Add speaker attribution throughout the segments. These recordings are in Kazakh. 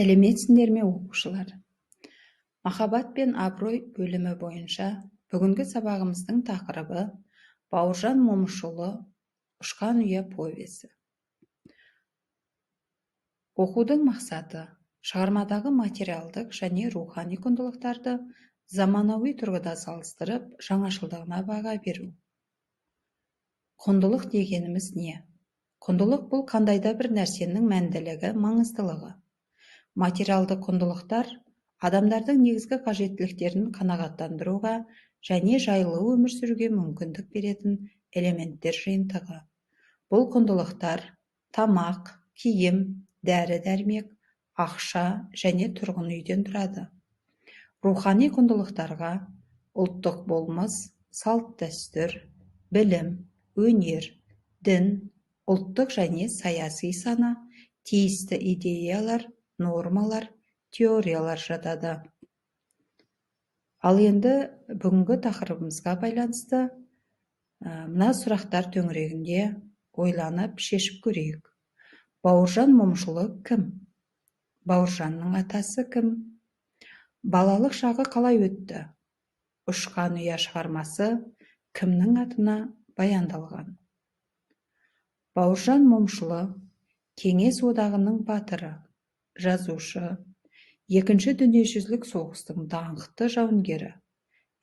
Speaker 1: Сәлеметсіңдер ме, оқушылар? Махаббат пен абырой бөлімі бойынша бүгінгі сабағымыздың тақырыбы Бауыржан Момышұлы «Ұшқан ұя» повесі. Оқудың мақсаты шығармадағы материалдық және рухани құндылықтарды заманауи тұрғыда салыстырып, жаңашылдығына баға беру. Құндылық дегеніміз не? Құндылық бұл қандайда бір нәрсенің мәнділігі, маңыздылығы. Материалды құндылықтар адамдардың негізгі қажеттіліктерін қанағаттандыруға және жайлы өмір сүруге мүмкіндік беретін элементтер жиынтығы. Бұл құндылықтар тамақ, киім, дәрі-дәрмек, ақша және тұрғын үйден тұрады. Рухани құндылықтарға ұлттық болмыс, салт-дәстүр, білім, өнер, дін, ұлттық және саяси сана, тиісті идеялар, нормалар, теориялар жатады. Ал енді бүгінгі тақырыбымызға байланысты мына сұрақтар төңірегінде ойланып шешіп көрейік. Бауыржан Момышұлы кім? Бауыржанның атасы кім? Балалық шағы қалай өтті? «Ұшқан ұя» шығармасы кімнің атына баяндалған? Бауыржан Момышұлы Кеңес одағының батыры, жазушы, Екінші дүниежүзілік соғыстың даңқты жауынгері,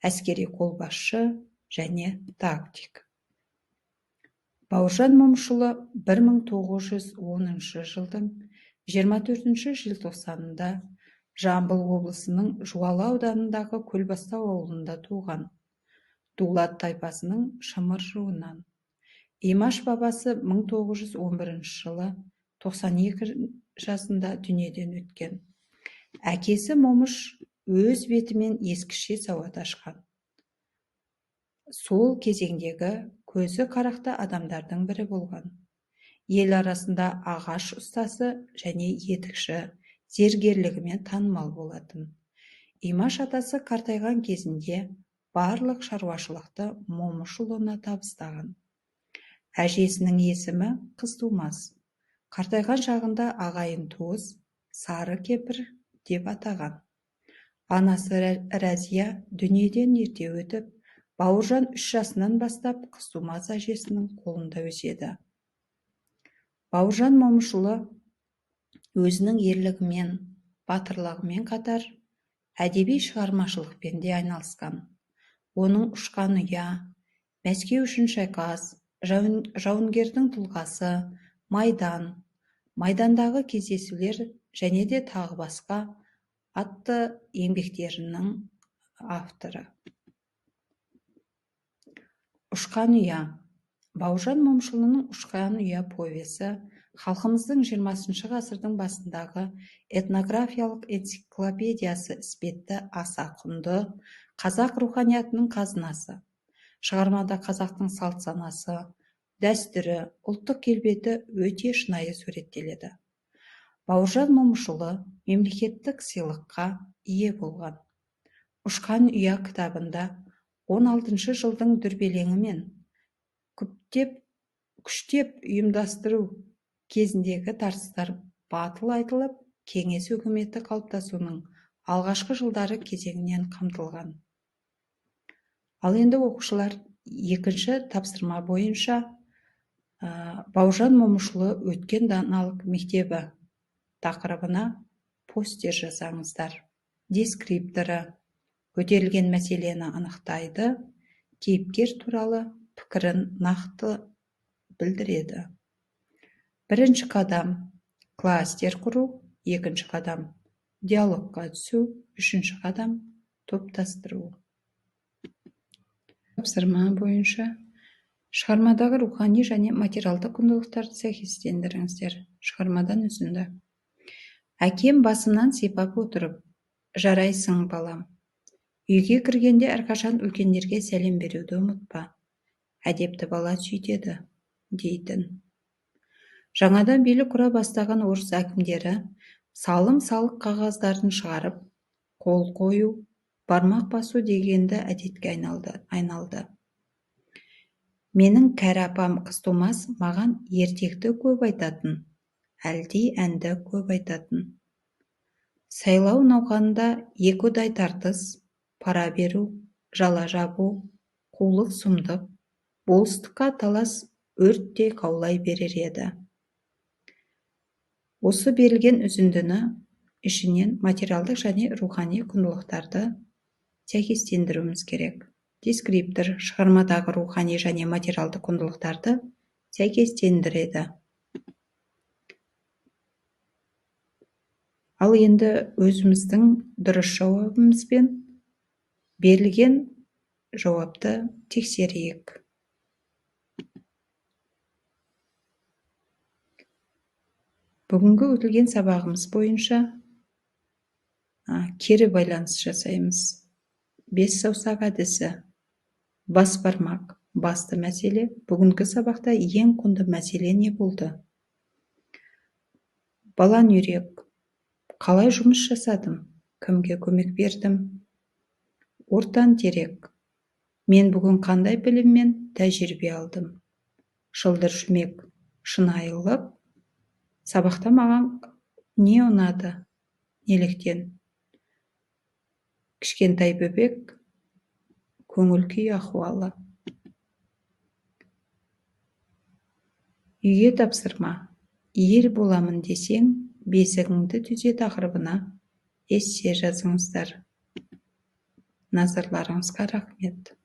Speaker 1: әскери қолбасшы және тактик. Бауыржан Момышұлы 1910 жылдың 24 желтоқсанында Жамбыл облысының Жуалы ауданындағы Көлбастау ауылында туған. Дулат тайпасының Шымыр руынан. Имаш бабасы 1911 жылы 92 жасында дүниеден өткен. Әкесі Момыш өз бетімен ескіше сауат ашқан. Сол кезеңдегі көзі қарақты адамдардың бірі болған. Ел арасында ағаш ұстасы және етікші, зергерлігімен танымал болатын. Имаш атасы қартайған кезінде барлық шаруашылықты Момышұлына табыстаған. Әжесінің есімі Қызтумас. Қартайған шағында ағайын туыс Сары кемпір деп атаған. Анасы Рәзия дүниеден ерте өтіп, Бауыржан 3 жасынан бастап Қызтумас әжесінің қолында өседі. Бауыржан Момышұлы өзінің ерлігімен, батырлығымен қатар әдеби шығармашылықпен де айналысқан. Оның «Ұшқан ұя», Мәскеу үшін шайқас, жауынгердің тұлғасы, Майдан, Майдандағы кездесулер және де тағы басқа атты еңбектерінің авторы. «Ұшқан ұя». Бауыржан Момышұлының «Ұшқан ұя» повесі халқымыздың 20 ғасырдың басындағы этнографиялық энциклопедиясы іспетті аса құнды қазақ руханиятының қазынасы. Шығармада қазақтың салт санасы, дәстүрі, ұлттық келбеті өте шынайы суреттеледі. Бауыржан Момышұлы мемлекеттік сыйлыққа ие болған. «Ұшқан ұя» кітабында 16 жылдың дүрбелеңімен күштеп ұйымдастыру кезіндегі тартыстар батыл айтылып, кеңес өкіметі қалыптасуының алғашқы жылдары кезеңінен қамтылған. Ал енді оқушылар, екінші тапсырма бойынша Бауыржан Момышұлы өткен даналық мектебі тақырыбына постер жасаңыздар. Дескрипторы көтерілген мәселені анықтайды, кейіпкер туралы пікірін нақты білдіреді. Бірінші қадам – кластер құру, екінші қадам – диалогқа түсу, үшінші қадам – топтастыру. Тапсырма бойынша шығармадағы рухани және материалдық құндылықтарды сәйкестендіріңіздер. Шығармадан үзінді. Әкем басымнан сипап отырып, жарайсың балам. Үйге кіргенде әрқашан үлкендерге сәлем беруді ұмытпа. Әдепті бала сөйтеді, дейтін. Жаңадан билік құра бастаған орыс әкімдері салым-салық қағаздарын шығарып, қол қою, бармақ басу дегенді әдетке айналды. Менің кәрі апам Қызтумас маған ертекті көп айтатын, әлди әнді көп айтатын. Сайлау науқанында екіұдай тартыс, пара беру, жала жабу, қулық-сұмдық, болыстыққа талас өрттей қаулай берер еді. Осы берілген үзіндіні ішінен материалдық және рухани құндылықтарды сәйкестендіруіміз керек. Дескриптор шығармадағы рухани және материалдық құндылықтарды сәйкестендіреді. Ал енді өзіміздің дұрыс жауабымызбен берілген жауапты тексерейік. Бүгінгі өтілген сабағымыз бойынша кері байланыс жасаймыз. 5 саусақ әдісі. Бас бармақ. Басты мәселе. Бүгінгі сабақта ең құнды мәселе не болды? Балан үйрек. Қалай жұмыс жасадым? Кімге көмек бердім? Ортан терек. Мен бүгін қандай білім мен тәжірибе алдым? Шылдыр шүмек. Шынайылық. Сабақта маған не ұнады? Неліктен? Кішкентай бөбек. Көңіл күй ахуалы. Үйге тапсырма. Ел боламын десең, бесігіңді түзе тақырыбына эссе жазыңыздар. Назарларыңызға рахмет.